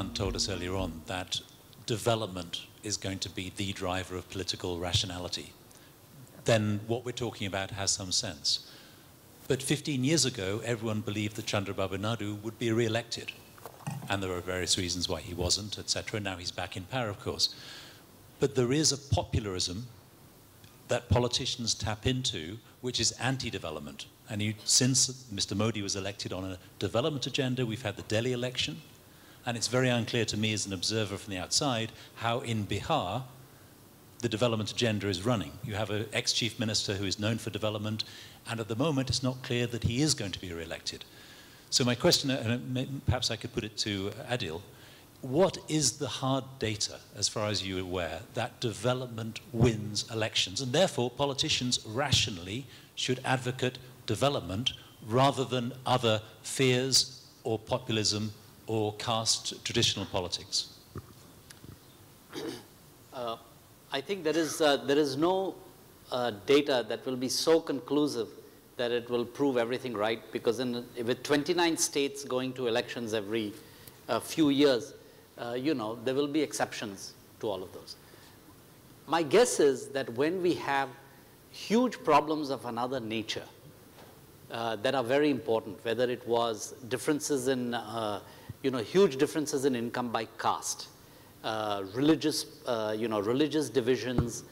Hunt told us earlier on that development is going to be the driver of political rationality, then what we're talking about has some sense. But 15 years ago, everyone believed that Chandrababu Naidu would be re-elected. And there are various reasons why he wasn't, etc. Now he's back in power, of course. But there is a popularism that politicians tap into, which is anti-development. And since Mr. Modi was elected on a development agenda, we've had the Delhi election. And it's very unclear to me as an observer from the outside how in Bihar the development agenda is running. You have an ex-chief minister who is known for development, and at the moment it's not clear that he is going to be re-elected. So my question, and perhaps I could put it to Adil, what is the hard data, as far as you're aware, that development wins elections, and therefore politicians rationally should advocate development rather than other fears or populism or caste traditional politics? I think there is no data that will be so conclusive that it will prove everything right, because with 29 states going to elections every few years, there will be exceptions to all of those. My guess is that when we have huge problems of another nature that are very important, whether it was differences in, huge differences in income by caste, religious divisions,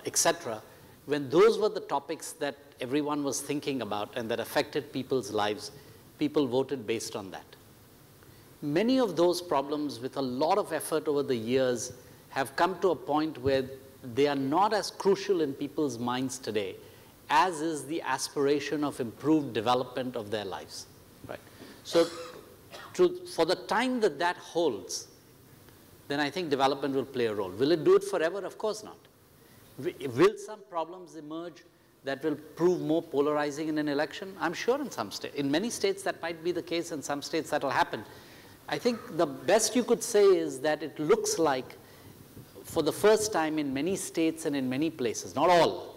etc. When those were the topics that everyone was thinking about and that affected people's lives, people voted based on that. Many of those problems, with a lot of effort over the years, have come to a point where they are not as crucial in people's minds today as is the aspiration of improved development of their lives. Right? So for the time that that holds, then I think development will play a role. Will it do it forever? Of course not. Will some problems emerge that will prove more polarizing in an election? I'm sure in some states. In many states that might be the case, in some states that will happen. I think the best you could say is that it looks like, for the first time in many states and in many places, not all,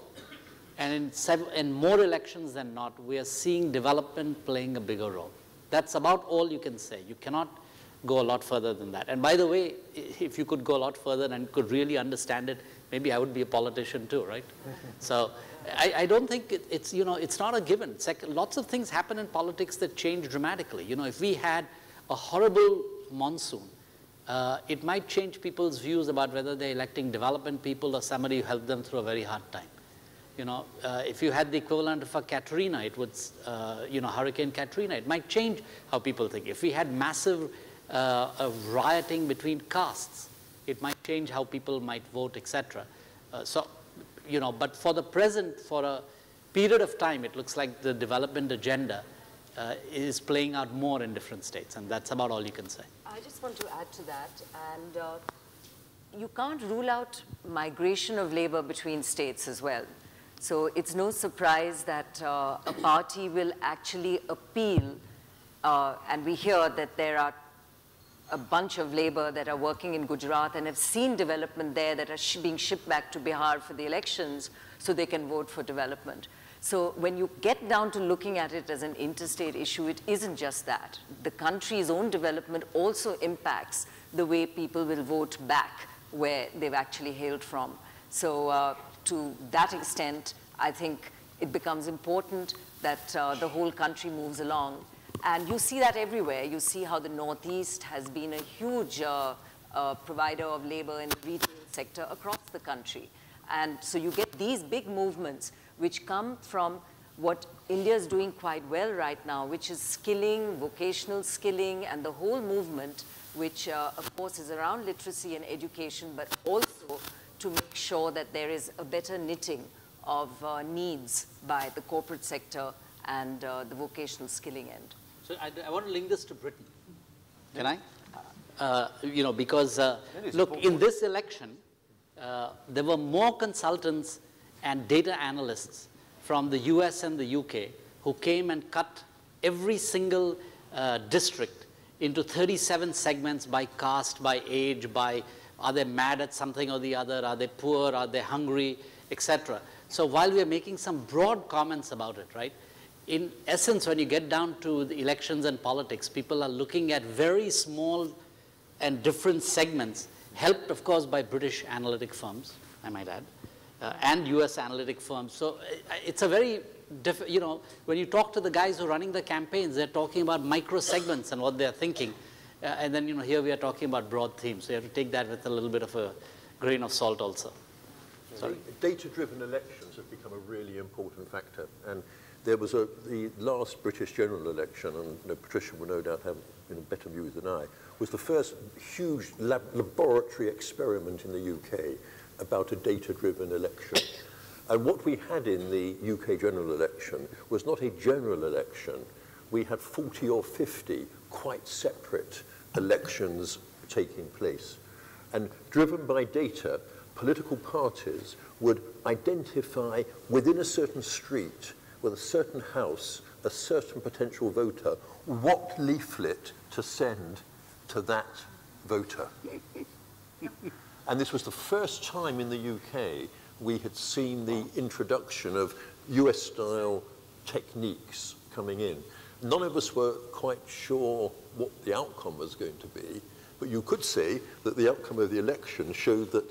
and in more elections than not, we are seeing development playing a bigger role. That's about all you can say. You cannot go a lot further than that. And by the way, if you could go a lot further and could really understand it, maybe I would be a politician too, right? So I don't think it's not a given. Lots of things happen in politics that change dramatically. If we had a horrible monsoon, it might change people's views about whether they're electing development people or somebody who helped them through a very hard time. If you had the equivalent of a Katrina, it would, Hurricane Katrina, it might change how people think. If we had massive rioting between castes, it might change how people might vote, etc. But for the present, for a period of time, it looks like the development agenda is playing out more in different states, and that's about all you can say. I just want to add to that, and you can't rule out migration of labor between states as well. So it's no surprise that a party will actually appeal, and we hear that there are a bunch of labor that are working in Gujarat and have seen development there that are being shipped back to Bihar for the elections so they can vote for development. So when you get down to looking at it as an interstate issue, it isn't just that. The country's own development also impacts the way people will vote back where they've actually hailed from. So to that extent, I think it becomes important that the whole country moves along. And you see that everywhere. You see how the Northeast has been a huge provider of labor in the retail sector across the country. And so you get these big movements which come from what India is doing quite well right now, which is skilling, vocational skilling, and the whole movement, which of course is around literacy and education, but also to make sure that there is a better knitting of needs by the corporate sector and the vocational skilling end. So I want to link this to Britain. Can I? Because look, in this election, there were more consultants and data analysts from the US and the UK who came and cut every single district into 37 segments by caste, by age, by are they mad at something or the other, are they poor, are they hungry, etc. So while we are making some broad comments about it, right, in essence, when you get down to the elections and politics, people are looking at very small and different segments, helped, of course, by British analytic firms, I might add, and US analytic firms. So it's a very, you know, when you talk to the guys who are running the campaigns, they're talking about micro segments and what they're thinking. And then, you know, here we are talking about broad themes. So you have to take that with a little bit of a grain of salt also. Sorry? Data-driven elections have become a really important factor. And there was the last British general election, and you know, Patricia will no doubt have a better view than I, was the first huge laboratory experiment in the UK about a data-driven election. And what we had in the UK general election was not a general election. We had 40 or 50 quite separate elections taking place. And driven by data, political parties would identify within a certain street, with a certain house, a certain potential voter, what leaflet to send to that voter. And this was the first time in the UK we had seen the introduction of US-style techniques coming in. None of us were quite sure what the outcome was going to be, but you could say that the outcome of the election showed that,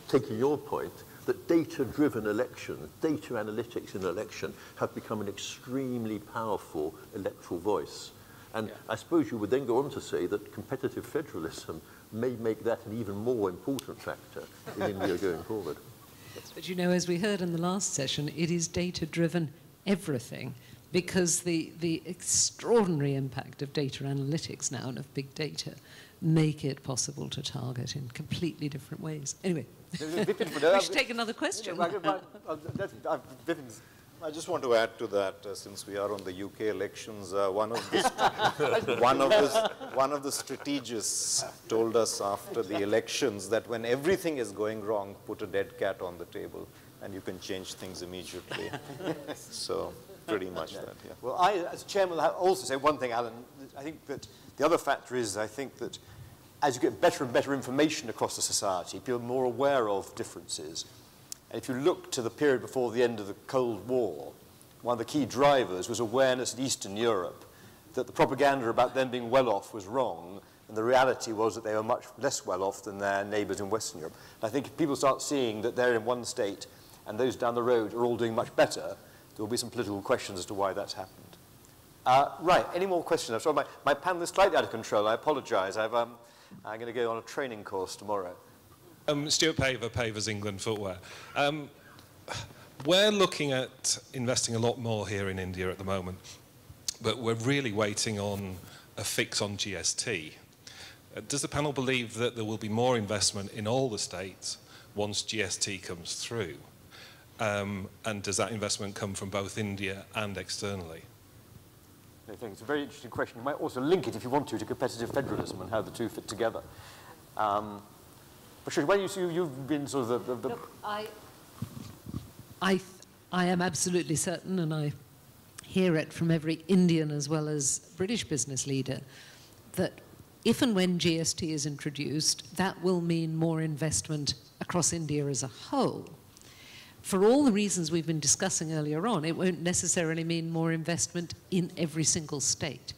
taking your point, that data-driven election, data analytics in election have become an extremely powerful electoral voice. And I suppose you would then go on to say that competitive federalism may make that an even more important factor in India going forward. But you know, as we heard in the last session, it is data-driven everything, because the extraordinary impact of data analytics now and of big data make it possible to target in completely different ways. Anyway, we should take another question. I just want to add to that, since we are on the UK elections, one of the strategists told us after the elections that when everything is going wrong, put a dead cat on the table, and you can change things immediately. So pretty much that, yeah. Well, I, as chairman, will also say one thing, Alan. I think that the other factor is, I think that as you get better and better information across the society, people are more aware of differences. And if you look to the period before the end of the Cold War, one of the key drivers was awareness in Eastern Europe that the propaganda about them being well off was wrong, and the reality was that they were much less well off than their neighbours in Western Europe. And I think if people start seeing that they're in one state and those down the road are all doing much better, there will be some political questions as to why that's happened. Right, any more questions? I'm sorry, my panel is slightly out of control. I apologise. I'm going to go on a training course tomorrow. Stuart Paver, Paver's England Footwear. We're looking at investing a lot more here in India at the moment, but we're really waiting on a fix on GST. Does the panel believe that there will be more investment in all the states once GST comes through? And does that investment come from both India and externally? I think it's a very interesting question. You might also link it, if you want to competitive federalism and how the two fit together. Patricia, when you've been sort of the Look, I am absolutely certain, and I hear it from every Indian as well as British business leader, that if and when GST is introduced, that will mean more investment across India as a whole. For all the reasons we've been discussing earlier on, it won't necessarily mean more investment in every single state,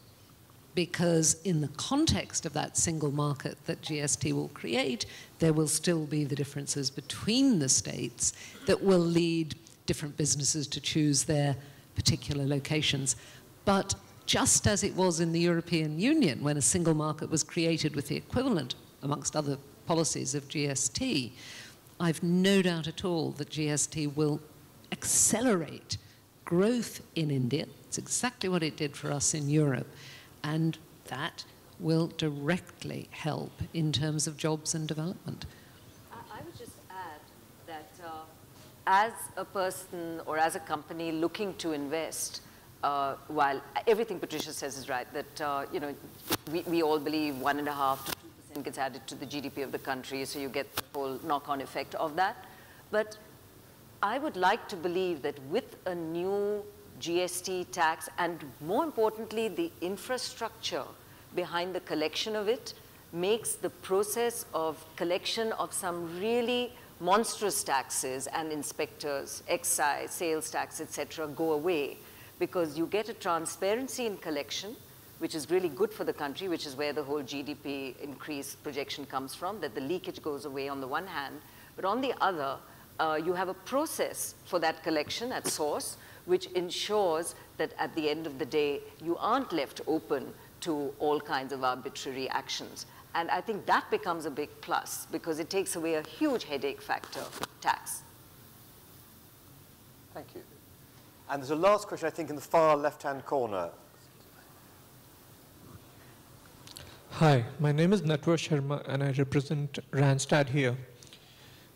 because in the context of that single market that GST will create, there will still be the differences between the states that will lead different businesses to choose their particular locations. But just as it was in the European Union, when a single market was created with the equivalent, amongst other policies, of GST, I've no doubt at all that GST will accelerate growth in India. It's exactly what it did for us in Europe. And that will directly help in terms of jobs and development. I would just add that as a person or as a company looking to invest, while everything Patricia says is right, that you know, we all believe 1.5 to 2% gets added to the GDP of the country, so you get the whole knock-on effect of that. But I would like to believe that with a new GST tax, and more importantly, the infrastructure behind the collection of it, makes the process of collection of some really monstrous taxes and inspectors, excise, sales tax, etc., go away, because you get a transparency in collection, which is really good for the country, which is where the whole GDP increase projection comes from, that the leakage goes away on the one hand, but on the other, you have a process for that collection at source, which ensures that at the end of the day, you aren't left open to all kinds of arbitrary actions. And I think that becomes a big plus because it takes away a huge headache factor, tax. Thank you. And there's a last question, I think, in the far left-hand corner. Hi, my name is Natwar Sharma and I represent Randstad here.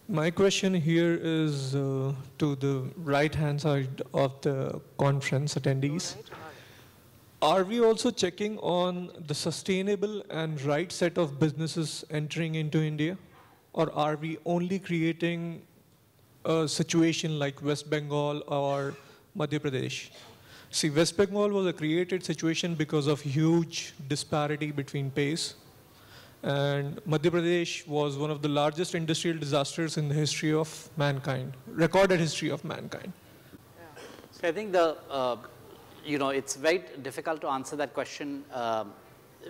My question here is to the right-hand side of the conference attendees. Are we also checking on the sustainable and right set of businesses entering into India? Or are we only creating a situation like West Bengal or Madhya Pradesh? See, West Bengal was a created situation because of huge disparity between pays. And Madhya Pradesh was one of the largest industrial disasters in the history of mankind, recorded history of mankind. Yeah. So I think it's very difficult to answer that question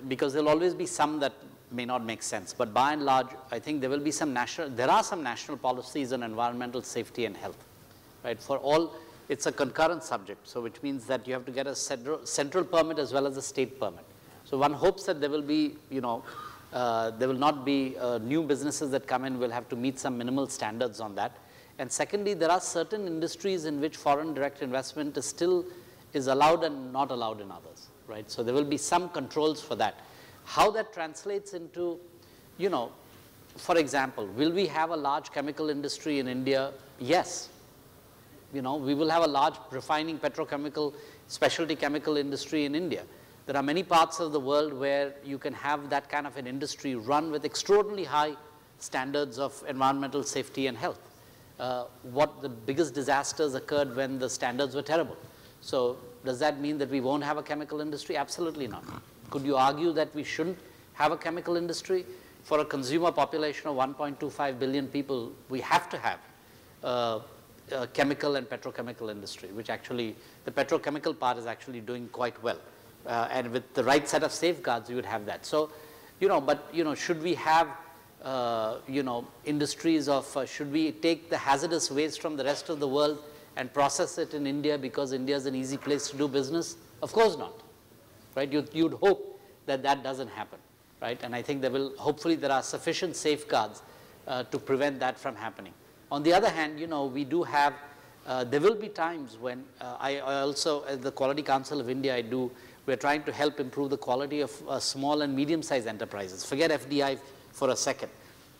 because there'll always be some that may not make sense. But by and large, I think there are some national policies on environmental safety and health, right? For all, it's a concurrent subject. So which means that you have to get a central permit as well as a state permit. So one hopes that there will be, there will not be new businesses that come in will have to meet some minimal standards on that. And secondly, there are certain industries in which foreign direct investment is allowed and not allowed in others, right? So there will be some controls for that. How that translates into, for example, will we have a large chemical industry in India? Yes. We will have a large refining petrochemical, specialty chemical industry in India. There are many parts of the world where you can have that kind of an industry run with extraordinarily high standards of environmental safety and health. What the biggest disasters occurred when the standards were terrible. So does that mean that we won't have a chemical industry? Absolutely not. Could you argue that we shouldn't have a chemical industry? For a consumer population of 1.25 billion people, we have to have a chemical and petrochemical industry, which actually, the petrochemical part is actually doing quite well. And with the right set of safeguards, you would have that. So, should we have, industries of, should we take the hazardous waste from the rest of the world and process it in India because India is an easy place to do business? Of course not, right? You'd hope that that doesn't happen, right? And I think hopefully there are sufficient safeguards to prevent that from happening. On the other hand, we do have, there will be times when I also, as the Quality Council of India, we're trying to help improve the quality of small and medium-sized enterprises. Forget FDI for a second.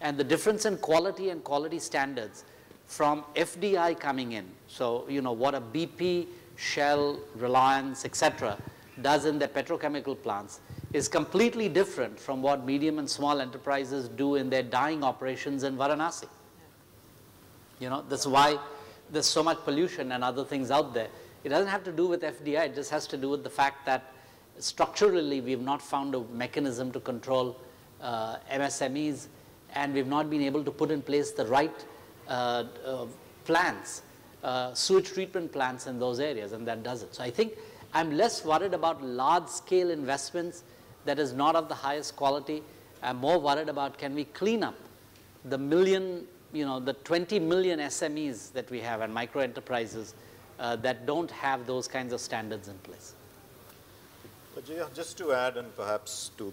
And the difference in quality and quality standards from FDI coming in, so what a BP, Shell, Reliance, etc. does in their petrochemical plants is completely different from what medium and small enterprises do in their dyeing operations in Varanasi. That's why there's so much pollution and other things out there. It doesn't have to do with FDI, it just has to do with the fact that structurally we have not found a mechanism to control MSMEs, and we've not been able to put in place the right plants, sewage treatment plants in those areas, and that does it. So I think I'm less worried about large-scale investments that is not of the highest quality. I'm more worried about, can we clean up the the 20 million SMEs that we have and micro enterprises that don't have those kinds of standards in place. But just to add, and perhaps to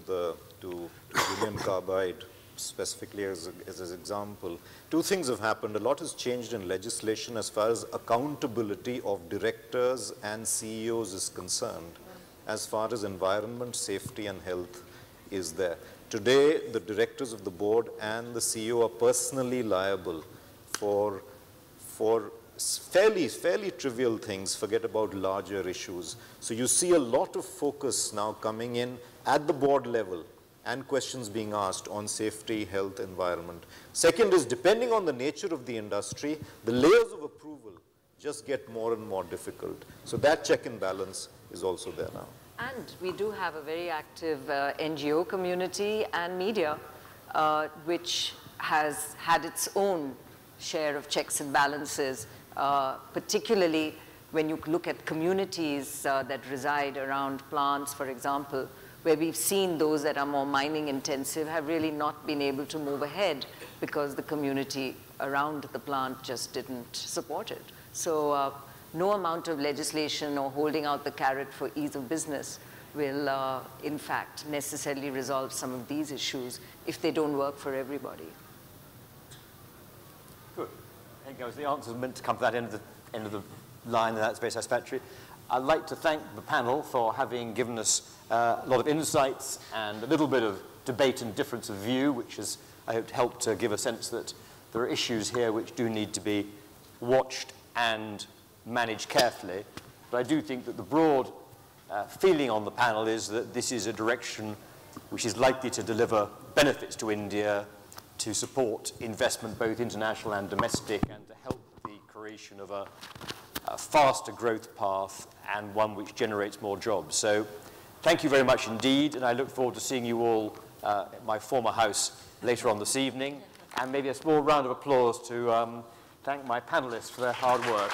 Julian Carbide specifically as an example, two things have happened. A lot has changed in legislation as far as accountability of directors and CEOs is concerned, as far as environment, safety, and health is there. Today, the directors of the board and the CEO are personally liable for fairly trivial things, forget about larger issues. So you see a lot of focus now coming in at the board level and questions being asked on safety, health, environment. Second is, depending on the nature of the industry, the layers of approval just get more and more difficult. So that check and balance is also there now. And we do have a very active NGO community and media, which has had its own share of checks and balances, particularly when you look at communities that reside around plants, for example, where we've seen those that are more mining intensive have really not been able to move ahead because the community around the plant just didn't support it. So no amount of legislation or holding out the carrot for ease of business will, in fact, necessarily resolve some of these issues if they don't work for everybody. Good. I think the answer was meant to come to that end of the line, and that's very satisfactory. I'd like to thank the panel for having given us a lot of insights and a little bit of debate and difference of view, which has, I hope, helped to give a sense that there are issues here which do need to be watched and managed carefully. But I do think that the broad feeling on the panel is that this is a direction which is likely to deliver benefits to India, to support investment both international and domestic, and to help the creation of a faster growth path and one which generates more jobs. So thank you very much indeed, and I look forward to seeing you all at my former house later on this evening, and maybe a small round of applause to thank my panelists for their hard work.